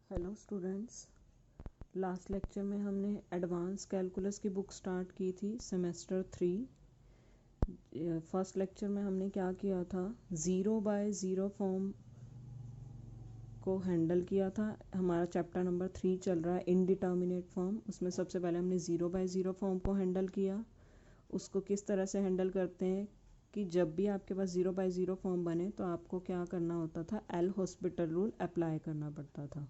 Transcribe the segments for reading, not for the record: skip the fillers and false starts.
Hello students. Last lecture में हमने advance calculus की बुक स्टार्ट की थी सेमेस्टर 3। फर्स्ट लेक्चर में हमने क्या किया था, 0/0 फॉर्म को हैंडल किया था। हमारा चैप्टर नंबर 3 चल रहा है इनडिटर्मिनेट फॉर्म। उसमें सबसे पहले हमने 0/0 फॉर्म को हैंडल किया। उसको किस तरह से हैंडल करते हैं कि जब भी आपके पास 0/0 फॉर्म बने तो आपको क्या करना होता था, एल हॉस्पिटल रूल अप्लाई करना पड़ता था।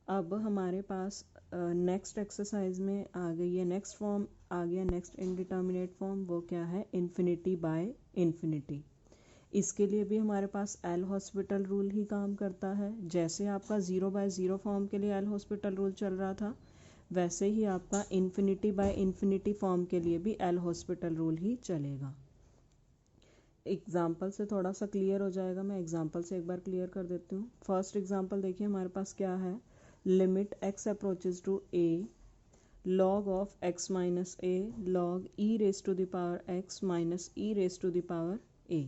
अब हमारे पास नेक्स्ट एक्सरसाइज में आ गई है, नेक्स्ट फॉर्म आ गया, नेक्स्ट इनडिटर्मिनेट फॉर्म। वो क्या है, इन्फिनिटी बाय इन्फिनिटी। इसके लिए भी हमारे पास एल हॉस्पिटल रूल ही काम करता है। जैसे आपका 0/0 फॉर्म के लिए एल हॉस्पिटल रूल चल रहा था, वैसे ही आपका इन्फिनिटी बाय इन्फिनिटी फॉर्म के लिए भी एल हॉस्पिटल रूल ही चलेगा। एग्जाम्पल से थोड़ा सा क्लियर हो जाएगा। मैं एग्जाम्पल से एक बार क्लियर कर देती हूँ। फर्स्ट एग्जाम्पल देखिए, हमारे पास क्या है, limit x approaches to a log of x minus a log e raised to the power x minus e raised to the power a।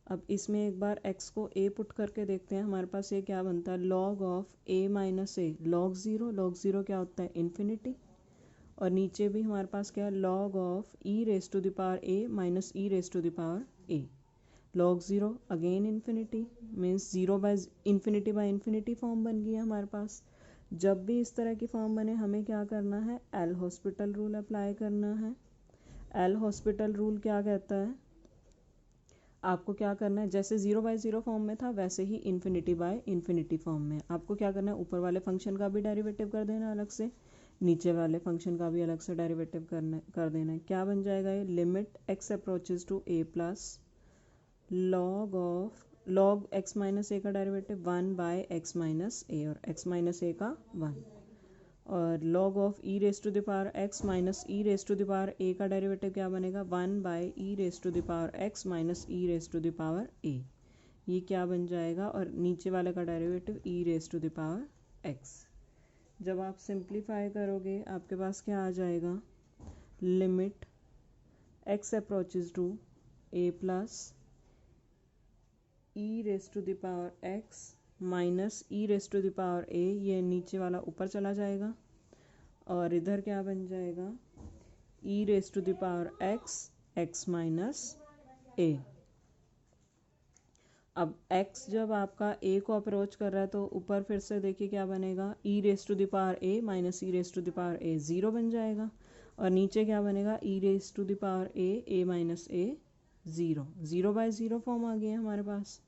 अब इसमें एक बार x को a पुट करके देखते हैं। हमारे पास ये क्या बनता है, log of a minus a log 0। log 0 क्या होता है, इन्फिनिटी। और नीचे भी हमारे पास क्या है, log of e raised to the power a minus e raised to the power a log 0 again infinity, means 0/इन्फिनिटी फॉर्म बन गई है हमारे पास। जब भी इस तरह की फॉर्म बने हमें क्या करना है, एल हॉस्पिटल रूल अप्लाई करना है। एल हॉस्पिटल रूल क्या कहता है, आपको क्या करना है, जैसे 0/0 फॉर्म में था वैसे ही इन्फिनिटी बाय इन्फिनिटी फॉर्म में आपको क्या करना है, ऊपर वाले फंक्शन का भी डेरिवेटिव कर देना अलग से, नीचे वाले फंक्शन का भी अलग से डेरिवेटिव कर देना है। क्या बन जाएगा ये, limit x approaches to a plus log x minus A का डेरिवेटिव 1/x माइनस ए, और x माइनस ए का 1, और log of e raise to the power x minus e raise to the power a का derivative क्या बनेगा, 1/e raise to the power x minus e raise to the power a। ये क्या बन जाएगा, और नीचे वाले का derivative e raise to the power x। जब आप सिंप्लीफाई करोगे आपके पास क्या आ जाएगा, limit x approaches to a plus e raise to the power x minus e raise to the power a, ये नीचे वाला ऊपर चला जाएगा, और इधर क्या बन जाएगा, e raise to the power x minus a। अब x जब आपका a को अप्रोच कर रहा है तो ऊपर फिर से देखिए क्या बनेगा, e raise to the power a minus e raise to the power a 0 बन जाएगा, और नीचे क्या बनेगा, e raise to the power a minus a 0। 0/0 form आ गया है हमारे पास,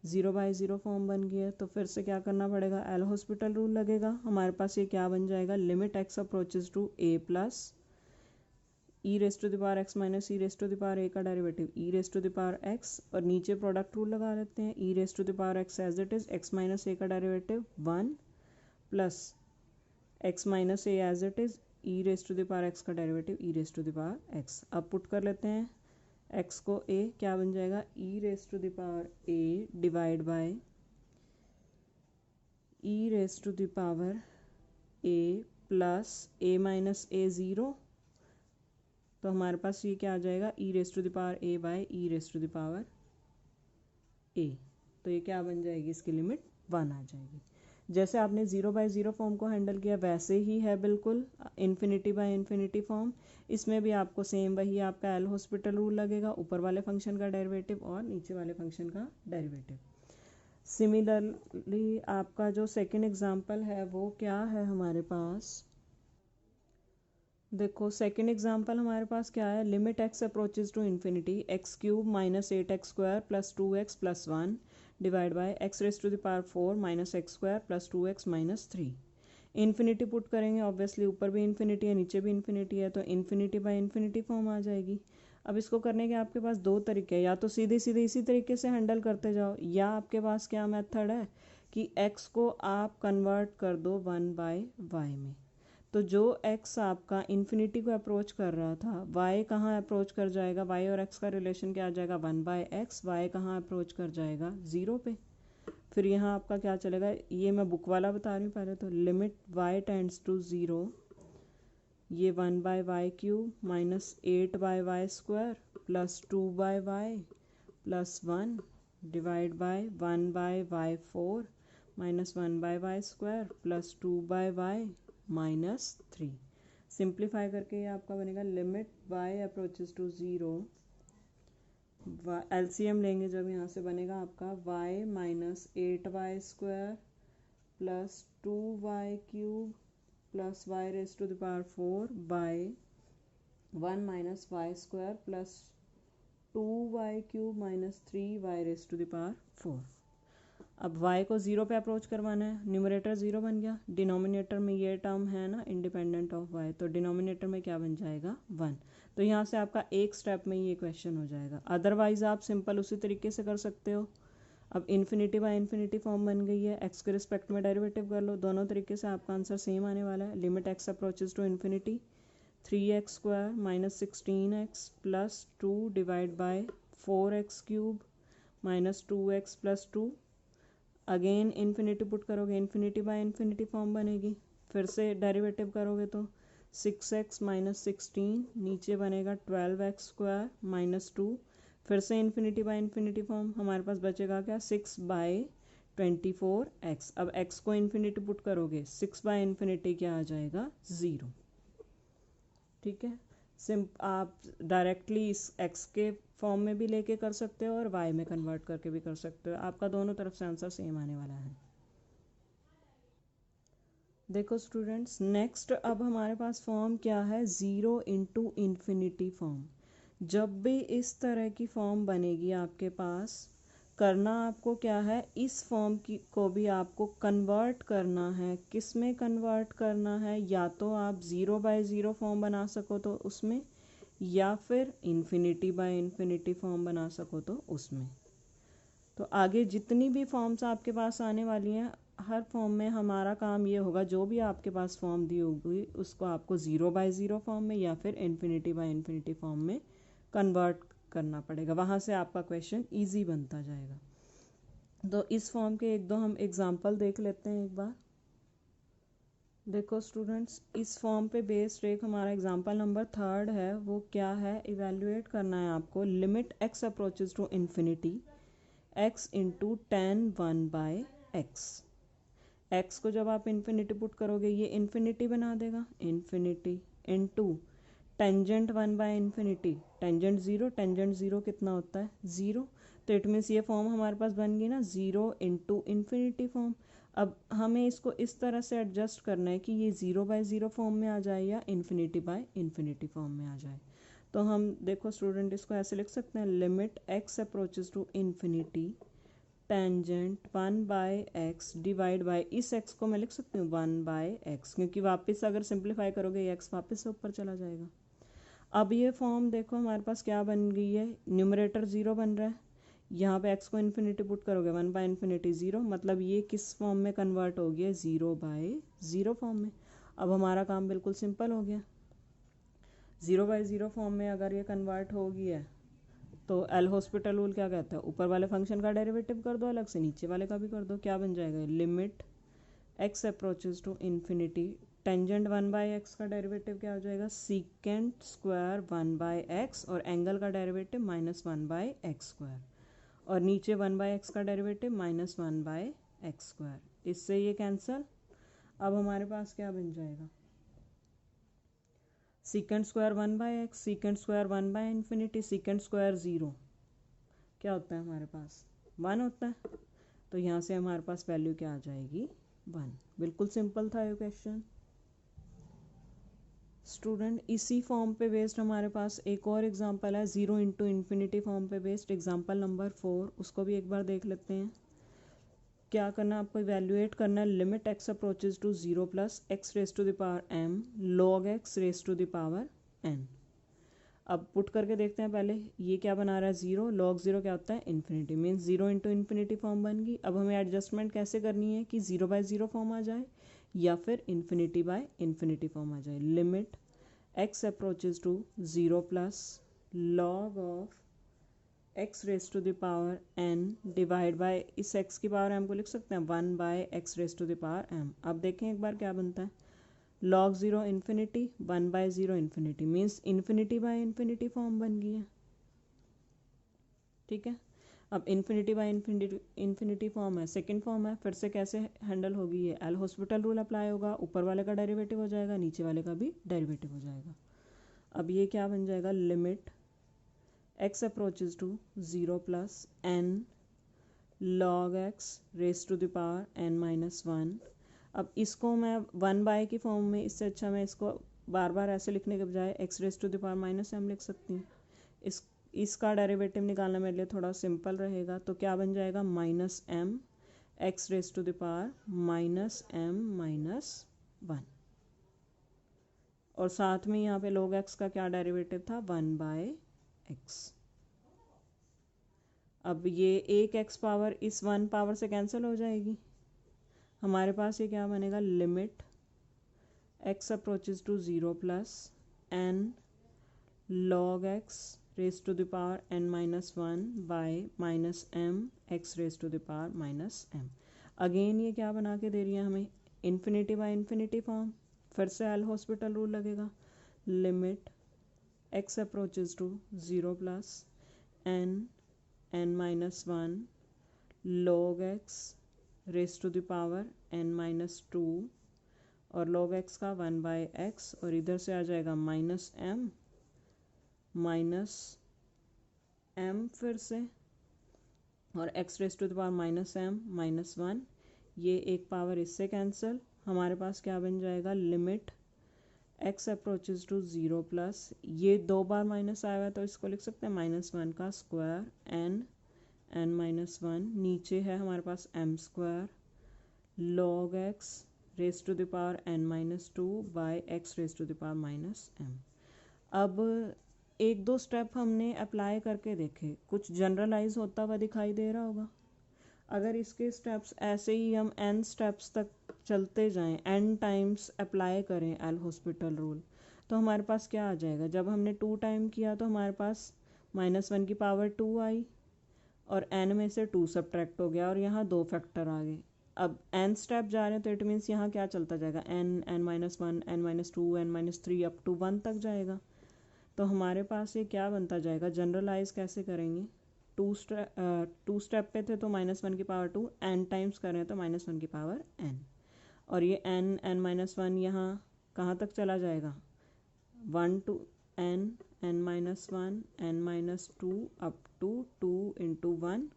0/0 फॉर्म बन गया है। तो फिर से क्या करना पड़ेगा, एल हॉस्पिटल रूल लगेगा। हमारे पास ये क्या बन जाएगा, limit x approaches to a plus e raise to the power x minus e raise to the power a का derivative e raise to the power x, और नीचे प्रोडक्ट रूल लगा लेते हैं, e raise to the power x as it is, x minus a का derivative 1 plus x minus a as it is, e raise to the power x का derivative e raise to the power x। अब put कर लेते हैं x को a, क्या बन जाएगा, e raise to the power a divide by e raise to the power a plus a minus a 0। तो हमारे पास ये क्या आ जाएगा, e raise to the power a by e raise to the power a। तो ये क्या बन जाएगी, इसकी लिमिट 1 आ जाएगी। जैसे आपने 0/0 फॉर्म को हैंडल किया वैसे ही है बिल्कुल इन्फिनिटी बाय इन्फिनिटी फॉर्म। इसमें भी आपको सेम वही आपका एल हॉस्पिटल रूल लगेगा, ऊपर वाले फंक्शन का डेरिवेटिव और नीचे वाले फंक्शन का डेरिवेटिव। सिमिलरली आपका जो सेकंड एग्जांपल है वो क्या है हमारे पास, देखो सेकंड एग्जांपल हमारे पास क्या है, limit x approaches to infinity x³ minus 8x² plus 2x plus 1 divide by x raise to the power 4 minus x² plus 2x minus 3। Infinity put करेंगे, ऑब्वियसली ऊपर भी इन्फिनिटी है नीचे भी इन्फिनिटी है, तो इन्फिनिटी बाय इन्फिनिटी फॉर्म आ जाएगी। अब इसको करने के आपके पास दो तरीके हैं, या तो सीधे सीधे इसी तरीके से हैंडल करते जाओ, या आपके पास क्या मेथड है कि x को आप कन्वर्ट कर दो 1/y में। तो जो x आपका इन्फिनिटी को अप्रोच कर रहा था, y कहाँ अप्रोच कर जाएगा, y और x का रिलेशन क्या आ जाएगा, 1/x, y कहाँ अप्रोच कर जाएगा, 0 पे। फिर यहाँ आपका क्या चलेगा, ये मैं बुक वाला बता रही हूँ पहले, तो लिमिट y टेंड्स टू 0, ये 1/y³ minus 8/y² plus 2/y plus 1 divide by 1/y4 minus 1/y² plus 2/y minus 3। Simplify करके ये आपका बनेगा limit y approaches to 0, LCM लेंगे जब यहाँ से बनेगा आपका y minus 8y² plus 2y³ plus y raise to the power 4 by 1 minus y² plus 2y³ minus 3y raise to the power 4। अब y को 0 पे अप्रोच करवाना है, न्यूमरेटर 0 बन गया, डिनोमिनेटर में ये टर्म है ना इंडिपेंडेंट ऑफ y, तो डिनोमिनेटर में क्या बन जाएगा 1। तो यहाँ से आपका एक स्टेप में ये क्वेश्चन हो जाएगा। अदरवाइज आप सिंपल उसी तरीके से कर सकते हो। अब इन्फिनिटी बाय इन्फिनिटी फॉर्म बन गई है, x के रिस्पेक्ट में डेरिवेटिव कर लो, दोनों तरीके से आपका आंसर सेम आने वाला है। Limit x approaches to infinity 3x² minus 16x plus 2 divide by 4x³ minus 2x plus 2। Again infinity put करोगे, इन्फिनिटी बाय इन्फिनिटी फॉर्म बनेगी, फिर से डेरिवेटिव करोगे तो 6x माइनस 16, नीचे बनेगा 12x² माइनस 2, फिर से इन्फिनिटी बाय इन्फिनिटी फॉर्म, हमारे पास बचेगा क्या 6/24x। अब x को इन्फिनिटी पुट करोगे, 6/इन्फिनिटी क्या आ जाएगा 0। ठीक है, आप डायरेक्टली इस x के फॉर्म में भी लेके कर सकते हो और y में कन्वर्ट करके भी कर सकते हो, आपका दोनों तरफ से आंसर सेम आने वाला है। देखो स्टूडेंट्स, नेक्स्ट अब हमारे पास फॉर्म क्या है 0 इंटू इन्फिनिटी फॉर्म। जब भी इस तरह की फॉर्म बनेगी आपके पास, करना आपको क्या है, इस फॉर्म की को भी आपको कन्वर्ट करना है। किस में कन्वर्ट करना है, या तो आप 0/0 फॉर्म बना सको तो उसमें, या फिर इन्फिनिटी बाय इन्फिनिटी फॉर्म बना सको तो उसमें। तो आगे जितनी भी फॉर्म्स आपके पास आने वाली हैं, हर फॉर्म में हमारा काम ये होगा, जो भी आपके पास फॉर्म दी होगी उसको आपको 0/0 फॉर्म में या फिर इन्फिनिटी बाय इन्फिनिटी फॉर्म में कन्वर्ट करना पड़ेगा। वहाँ से आपका क्वेश्चन ईजी बनता जाएगा। तो इस फॉर्म के एक दो हम एग्जाम्पल देख लेते हैं एक बार। देखो स्टूडेंट्स, इस फॉर्म पे बेस्ड एक हमारा एग्जाम्पल नंबर 3 है, वो क्या है, इवेल्युएट करना है आपको limit x approaches to infinity x into tan 1/x। x को जब आप इन्फिनिटी पुट करोगे ये इन्फिनिटी बना देगा, इन्फिनिटी इंटू टेंजेंट 1/इन्फिनिटी, टेंजेंट 0, टेंजेंट 0 कितना होता है 0, तो इट मीन्स ये फॉर्म हमारे पास बन गई ना 0 इंटू इन्फिनिटी फॉर्म। अब हमें इसको इस तरह से एडजस्ट करना है कि ये 0/0 फॉर्म में आ जाए या इन्फिनिटी बाय इन्फिनिटी फॉर्म में आ जाए। तो हम देखो स्टूडेंट इसको ऐसे लिख सकते हैं, limit x approaches to infinity tangent 1/x divide by, इस x को मैं लिख सकती हूँ 1/x, क्योंकि वापस अगर सिंप्लीफाई करोगे ये x वापस से ऊपर चला जाएगा। अब ये फॉर्म देखो हमारे पास क्या बन गई है, न्यूमरेटर 0 बन रहा है, यहाँ पे x को इन्फिनिटी पुट करोगे 1/इन्फिनिटी 0, मतलब ये किस फॉर्म में कन्वर्ट हो गया 0/0 फॉर्म में। अब हमारा काम बिल्कुल सिंपल हो गया, 0/0 फॉर्म में अगर ये कन्वर्ट हो गया है तो एल हॉस्पिटल रूल क्या कहता है, ऊपर वाले फंक्शन का डेरिवेटिव कर दो अलग से, नीचे वाले का भी कर दो। क्या बन जाएगा, limit x approaches to infinity tangent 1/x का डेरिवेटिव क्या हो जाएगा, सीकेंट स्क्वायर 1/x, और एंगल का डेरिवेटिव -1/x², और नीचे 1/x का डेरिवेटिव -1/x²। इससे ये कैंसल। अब हमारे पास क्या बन जाएगा, secant square 1/x, secant square 1/इन्फिनिटी, सीकेंट स्क्वायर 0 क्या होता है हमारे पास 1 होता है, तो यहाँ से हमारे पास वैल्यू क्या आ जाएगी 1। बिल्कुल सिंपल था ये क्वेश्चन। स्टूडेंट इसी फॉर्म पे बेस्ड हमारे पास एक और एग्जांपल है 0 इंटू इन्फिनिटी फॉर्म पे बेस्ड, एग्जांपल नंबर 4, उसको भी एक बार देख लेते हैं। क्या करना है आपको, इवेल्युएट करना है limit x approaches to 0 plus x raise to the power m log x raise to the power n। अब पुट करके देखते हैं, पहले ये क्या बना रहा है 0, log 0 क्या होता है infinity, means 0 into infinity form बन गई। अब हमें एडजस्टमेंट कैसे करनी है कि 0/0 फॉर्म आ जाए या फिर इन्फिनिटी बाय इन्फिनिटी फॉर्म आ जाए। Limit x approaches to 0 plus log of x raise to the power n divide by, इस x की पावर m को लिख सकते हैं 1/x raise to the power m। अब देखें एक बार क्या बनता है, log 0 infinity 1/0 infinity, means infinity by infinity form बन गई है। ठीक है, अब इन्फिनिटी बाय इन्फिनिटी फॉर्म है, सेकंड फॉर्म है, फिर से कैसे हैंडल होगी ये, एल हॉस्पिटल रूल अप्लाई होगा, ऊपर वाले का डेरिवेटिव हो जाएगा, नीचे वाले का भी डेरिवेटिव हो जाएगा। अब ये क्या बन जाएगा, limit x approaches to 0 plus n log x raise to the power n minus 1। अब इसको मैं 1/, की फॉर्म में, इससे अच्छा मैं इसको बार बार ऐसे लिखने के बजाय x raise to the power minus m लिख सकती हूँ। इसका डेरिवेटिव निकालना मेरे लिए थोड़ा सिंपल रहेगा, तो क्या बन जाएगा, minus m x raise to the power minus m minus 1, और साथ में यहाँ पे log x का क्या डेरिवेटिव था, 1/x। अब ये एक x पावर इस 1 पावर से कैंसिल हो जाएगी, हमारे पास ये क्या बनेगा, limit x approaches to 0 plus n log x raise to the power n minus 1 by minus m x raise to the power minus m. Again ये क्या बना के दे रही है हमें, इन्फिनिटी बाय इन्फिनिटी फॉर्म, फिर से एल हॉस्पिटल रूल लगेगा, limit x approaches to 0 plus n minus 1 log x raise to the power n minus 2, और log x का 1/x, और इधर से आ जाएगा माइनस एम माइनस एम फिर से, और x raise to the power minus m minus 1, ये एक पावर इससे कैंसिल, हमारे पास क्या बन जाएगा, limit x approaches to 0 plus, ये 2 बार माइनस आया हुआ है तो इसको लिख सकते हैं -1 का स्क्वायर n माइनस 1, नीचे है हमारे पास m square log x raise to the power n minus 2 by x raise to the power minus m। अब एक दो स्टेप हमने अप्लाई करके देखे, कुछ जनरलाइज होता हुआ दिखाई दे रहा होगा। अगर इसके स्टेप्स ऐसे ही हम n स्टेप्स तक चलते जाएं, n टाइम्स अप्लाई करें एल हॉस्पिटल रूल, तो हमारे पास क्या आ जाएगा, जब हमने 2 टाइम किया तो हमारे पास -1 की पावर 2 आई, और n में से 2 सब्ट्रैक्ट हो गया, और यहाँ 2 फैक्टर आ गए। अब n स्टेप जा रहे हैं तो इट मीन्स यहाँ क्या चलता जाएगा, n minus 1 n minus 2 n minus 3 up to 1 तक जाएगा। तो हमारे पास ये क्या बनता जाएगा, जनरलाइज कैसे करेंगे, 2 स्टेप पे थे तो -1 की पावर 2, n टाइम्स कर रहे हैं तो -1 की पावर n, और ये n माइनस 1 यहाँ कहाँ तक चला जाएगा, 1 to n minus 1 n minus 2 up to 2 into 1,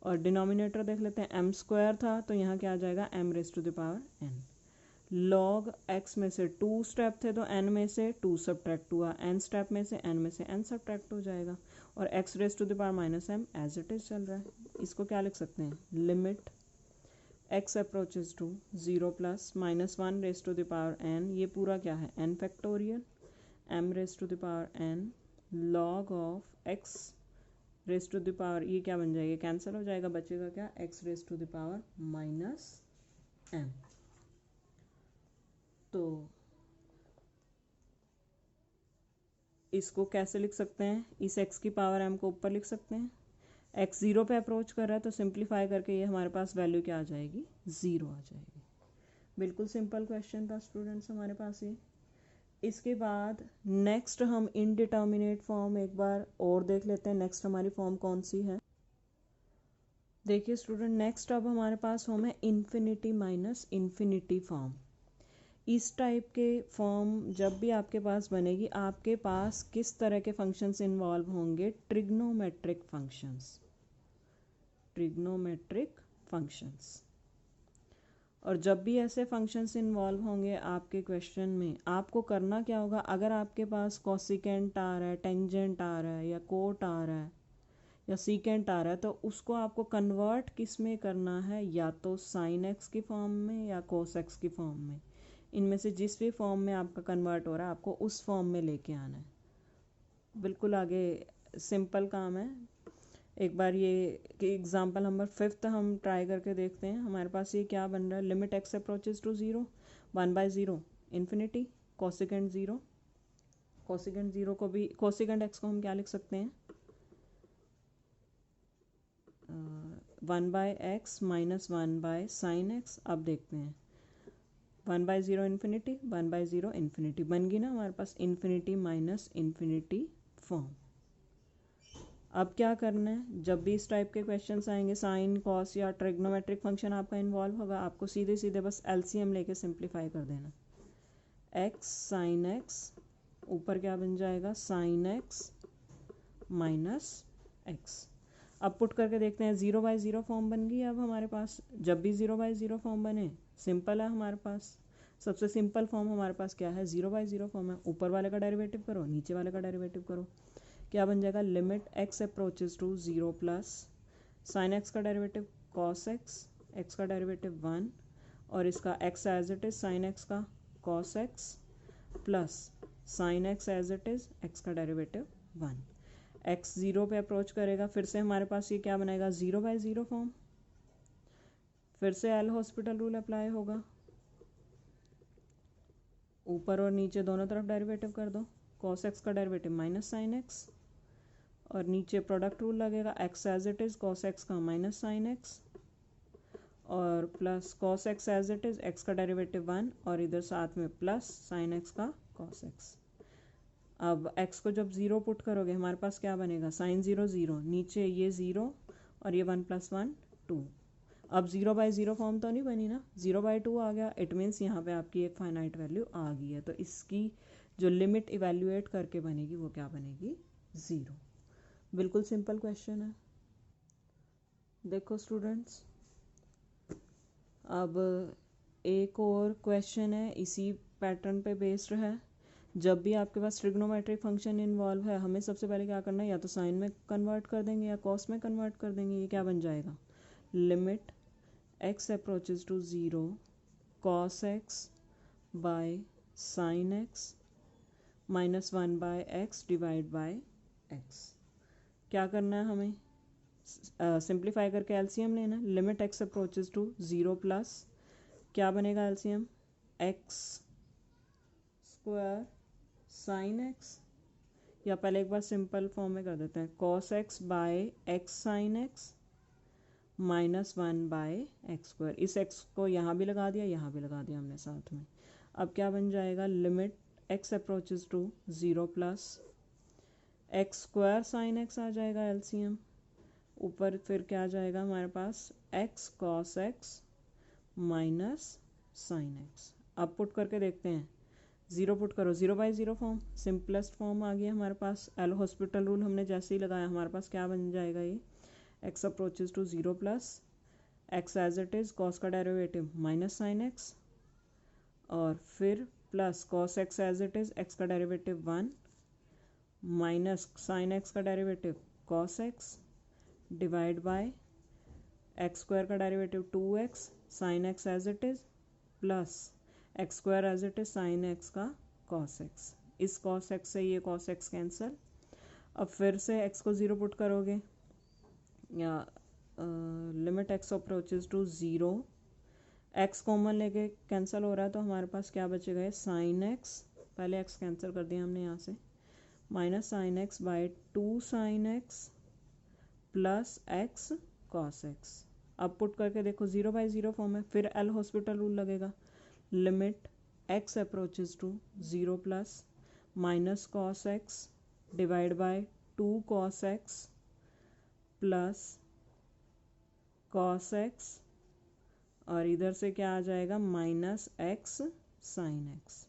और डिनोमिनेटर देख लेते हैं, m स्क्वायर था तो यहाँ क्या आ जाएगा, m raise to the power n। log x में से 2 स्टेप थे तो n में से 2 सब्ट्रैक्ट हुआ, n स्टेप में से n में से n सब्ट्रैक्ट हो जाएगा, और x raise to the power minus m as it is चल रहा है। इसको क्या लिख सकते हैं, limit x approaches to 0 plus -1 raise to the power n, ये पूरा क्या है, n factorial m raise to the power n log of x raise to the power, ये क्या बन जाएगा, कैंसिल हो जाएगा, बचेगा क्या, x raise to the power minus m। तो इसको कैसे लिख सकते हैं, इस x की पावर m को ऊपर लिख सकते हैं, x 0 पे अप्रोच कर रहा है तो सिंप्लीफाई करके ये हमारे पास वैल्यू क्या आ जाएगी, 0 आ जाएगी। बिल्कुल सिंपल क्वेश्चन था स्टूडेंट्स हमारे पास ये। इसके बाद नेक्स्ट हम इनडिटर्मिनेट फॉर्म एक बार और देख लेते हैं, नेक्स्ट हमारी फॉर्म कौन सी है। देखिए स्टूडेंट, नेक्स्ट अब हमारे पास फॉर्म है इन्फिनिटी माइनस इन्फिनिटी फॉर्म। इस टाइप के फॉर्म जब भी आपके पास बनेगी, आपके पास किस तरह के फंक्शंस इन्वॉल्व होंगे, ट्रिग्नोमेट्रिक फंक्शंस, ट्रिग्नोमेट्रिक फंक्शंस। और जब भी ऐसे फंक्शंस इन्वॉल्व होंगे आपके क्वेश्चन में, आपको करना क्या होगा, अगर आपके पास कोसिकेंट आ रहा है, टेंजेंट आ रहा है, या कोट आ रहा है, या सीकेंट आ रहा है, तो उसको आपको कन्वर्ट किस में करना है, या तो साइन एक्स की फॉर्म में या कोस एक्स की फॉर्म में, इनमें से जिस भी फॉर्म में आपका कन्वर्ट हो रहा है आपको उस फॉर्म में लेके आना है। बिल्कुल आगे सिंपल काम है। एक बार ये एग्जांपल नंबर 5 हम ट्राई करके देखते हैं। हमारे पास ये क्या बन रहा है, limit x approaches to 0 1/0 infinity cosecant 0, cosecant 0 को भी, कोसिकेंट एक्स को हम क्या लिख सकते हैं, 1/x माइनस 1/sin x। अब देखते हैं 1/0 इन्फिनिटी 1/0 इन्फिनिटी बन गई ना हमारे पास, इन्फिनिटी माइनस इन्फिनिटी फॉर्म। अब क्या करना है, जब भी इस टाइप के क्वेश्चंस आएंगे, साइन कॉस या ट्रिग्नोमेट्रिक फंक्शन आपका इन्वॉल्व होगा, आपको सीधे सीधे बस एलसीएम लेके सिंप्लीफाई कर देना। एक्स साइन एक्स, ऊपर क्या बन जाएगा, साइन एक्स माइनस एक्स। अब पुट करके देखते हैं, 0/0 फॉर्म बन गई अब हमारे पास। जब भी 0/0 फॉर्म बने, सिंपल है हमारे पास, सबसे सिंपल फॉर्म हमारे पास क्या है, 0/0 फॉर्म है। ऊपर वाले का डेरिवेटिव करो, नीचे वाले का डेरिवेटिव करो, क्या बन जाएगा, limit x approaches to 0 plus sine x का डेरिवेटिव कॉस एक्स, एक्स का डेरिवेटिव 1 और इसका x as it is sine x का cos x plus sine x as it is x का डेरिवेटिव 1। एक्स 0 पे अप्रोच करेगा, फिर से हमारे पास ये क्या बनाएगा, 0/0 फॉर्म। फिर से एल हॉस्पिटल रूल अप्लाई होगा, ऊपर और नीचे दोनों तरफ डेरिवेटिव कर दो, कॉस एक्स का डेरिवेटिव माइनस साइन एक्स और नीचे प्रोडक्ट रूल लगेगा, x as it is cos x का माइनस साइन एक्स और plus cos x as it is x का डेरिवेटिव 1 और इधर साथ में प्लस साइन एक्स का कॉस एक्स। अब x को जब 0 पुट करोगे, हमारे पास क्या बनेगा, साइन 0 0, नीचे ये 0 और ये 1 + 1 2। अब 0/0 फॉर्म तो नहीं बनी ना, 0/2 आ गया, इट मीन्स यहाँ पे आपकी एक फाइनाइट वैल्यू आ गई है, तो इसकी जो लिमिट इवेल्युएट करके बनेगी वो क्या बनेगी, 0। बिल्कुल सिंपल क्वेश्चन है। देखो स्टूडेंट्स, अब एक और क्वेश्चन है इसी पैटर्न पे बेस्ड है। जब भी आपके पास ट्रिग्नोमेट्रिक फंक्शन इन्वॉल्व है, हमें सबसे पहले क्या करना है, या तो साइन में कन्वर्ट कर देंगे या कॉस में कन्वर्ट कर देंगे। ये क्या बन जाएगा, limit x approaches to 0 cos x by sine x minus 1/x divide by x. क्या करना है हमें, सिंप्लीफाई करके एलसीएम लेना। Limit x approaches to 0 plus क्या बनेगा LCM, x square sine x, या पहले एक बार सिंपल फॉर्म में कर देते हैं, cos x by x sine x minus 1/x square. इस x को यहाँ भी लगा दिया, यहाँ भी लगा दिया हमने साथ में। अब क्या बन जाएगा, limit x approaches to 0 plus x square sine x आ जाएगा एलसीएम, ऊपर फिर क्या आ जाएगा हमारे पास, x cos x minus sine x. अब पुट करके देखते हैं, 0 पुट करो, 0/0 फॉर्म, सिंपलेस्ट फॉर्म आ गया हमारे पास। एल हॉस्पिटल रूल हमने जैसे ही लगाया, हमारे पास क्या बन जाएगा, ये x approaches to 0 plus x as it is cos का डेरिवेटिव माइनस साइन एक्स और फिर plus cos x as it is x का डेरिवेटिव 1 माइनस साइन एक्स का derivative cos x divide by x square का derivative 2x sine x as it is plus x square as it is sine x का cos x. इस cos x से ये cos x cancel. अब फिर से x को 0 पुट करोगे, या limit x approaches to 0, x common लेके कैंसिल हो रहा है तो हमारे पास क्या बचेगा, साइन एक्स, पहले एक्स कैंसिल कर दिया हमने यहाँ से, minus sine x by 2 sine x plus x cos x. अब पुट करके देखो, 0/0 फॉर्म है, फिर एल हॉस्पिटल रूल लगेगा, limit x approaches to 0 plus minus cos x divide by 2 cos x plus cos x और इधर से क्या आ जाएगा, minus x sine x.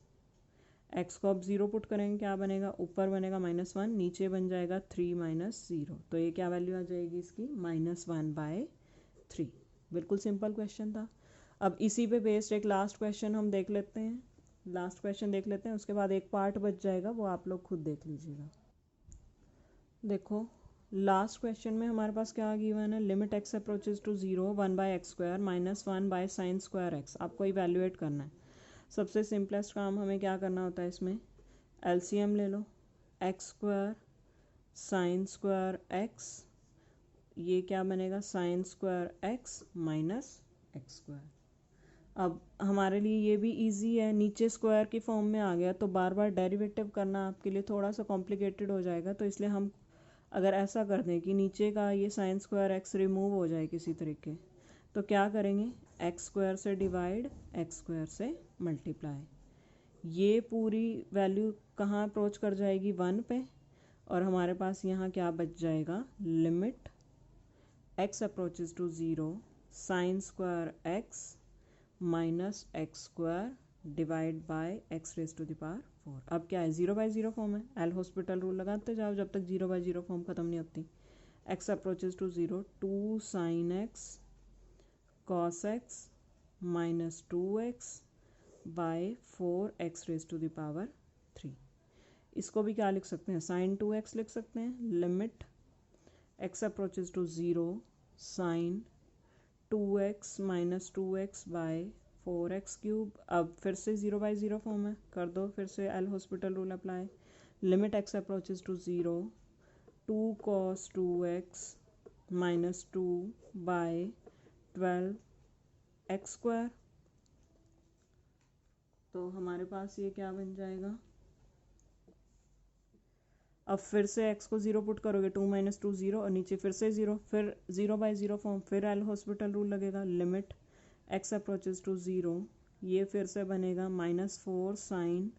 X को अब 0 पुट करेंगे, क्या बनेगा, ऊपर बनेगा -1, नीचे बन जाएगा 3 - 0, तो ये क्या वैल्यू आ जाएगी इसकी, -1/3। बिल्कुल सिंपल क्वेश्चन था। अब इसी पे बेस्ड एक लास्ट क्वेश्चन हम देख लेते हैं, लास्ट क्वेश्चन देख लेते हैं, उसके बाद एक पार्ट बच जाएगा, वो आप लोग खुद देख लीजिएगा। देखो लास्ट क्वेश्चन में हमारे पास क्या गिवन है, limit x approaches to 0 1/x square minus 1/sin square x. आपको इवेल्युएट करना है। सबसे सिंपलेस्ट काम हमें क्या करना होता है, इसमें एलसीएम ले लो, x square sine square x, ये क्या बनेगा, sine square x minus x square. अब हमारे लिए ये भी इजी है, नीचे स्क्वायर की फॉर्म में आ गया तो बार बार डेरिवेटिव करना आपके लिए थोड़ा सा कॉम्प्लिकेटेड हो जाएगा, तो इसलिए हम अगर ऐसा कर दें कि नीचे का ये साइन स्क्वायर एक्स रिमूव हो जाए किसी तरीके, तो क्या करेंगे, एक्स स्क्वायर से डिवाइड एक्स स्क्वायर से मल्टीप्लाई, ये पूरी वैल्यू कहाँ अप्रोच कर जाएगी, 1 पे, और हमारे पास यहाँ क्या बच जाएगा, limit x approaches to 0 sine square x minus x square divide by x raise to the power 4। अब क्या है, 0/0 फॉर्म है, एल हॉस्पिटल रूल लगाते जाओ जब तक 0/0 फॉर्म ख़त्म नहीं होती। x approaches to 0 2 sine x cos x minus 2x by 4x raise to the power 3। इसको भी क्या लिख सकते हैं, साइन 2x लिख सकते हैं। Limit x approaches to 0 sine 2x minus 2x by 4x cube. अब फिर से 0/0 फॉर्म है, कर दो फिर से L hospital rule apply. Limit x approaches to 0 2 cos 2x minus 2 by 12x square. तो हमारे पास ये क्या बन जाएगा, अब फिर से x को 0 पुट करोगे, 2 माइनस 2 0 और नीचे फिर से 0, फिर 0/0 फॉर्म, फिर एल हॉस्पिटल रूल लगेगा। लिमिट x अप्रोचेज टू 0, ये फिर से बनेगा -4 sine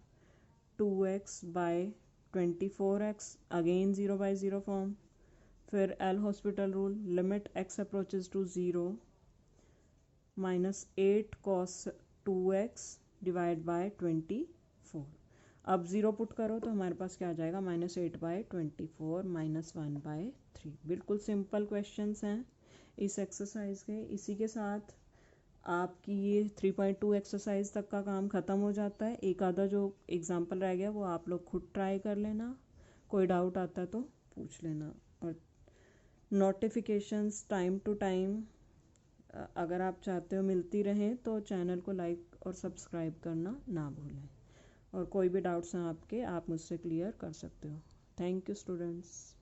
2x by 24x, again 0/0 form, फिर L hospital rule. Limit x approaches to 0 -8 cos 2x divide by 24। अब 0 पुट करो तो हमारे पास क्या आ जाएगा, -8/24 -1/3। बिल्कुल सिंपल क्वेश्चंस हैं इस एक्सरसाइज के। इसी के साथ आपकी ये 3.2 एक्सरसाइज तक का काम ख़त्म हो जाता है। एक आधा जो एग्जाम्पल रह गया वो आप लोग खुद ट्राई कर लेना, कोई डाउट आता है तो पूछ लेना। और नोटिफिकेशंस टाइम टू टाइम अगर आप चाहते हो मिलती रहें तो चैनल को लाइक और सब्सक्राइब करना ना भूलें। और कोई भी डाउट्स हैं आपके, आप मुझसे क्लियर कर सकते हो। Thank you students.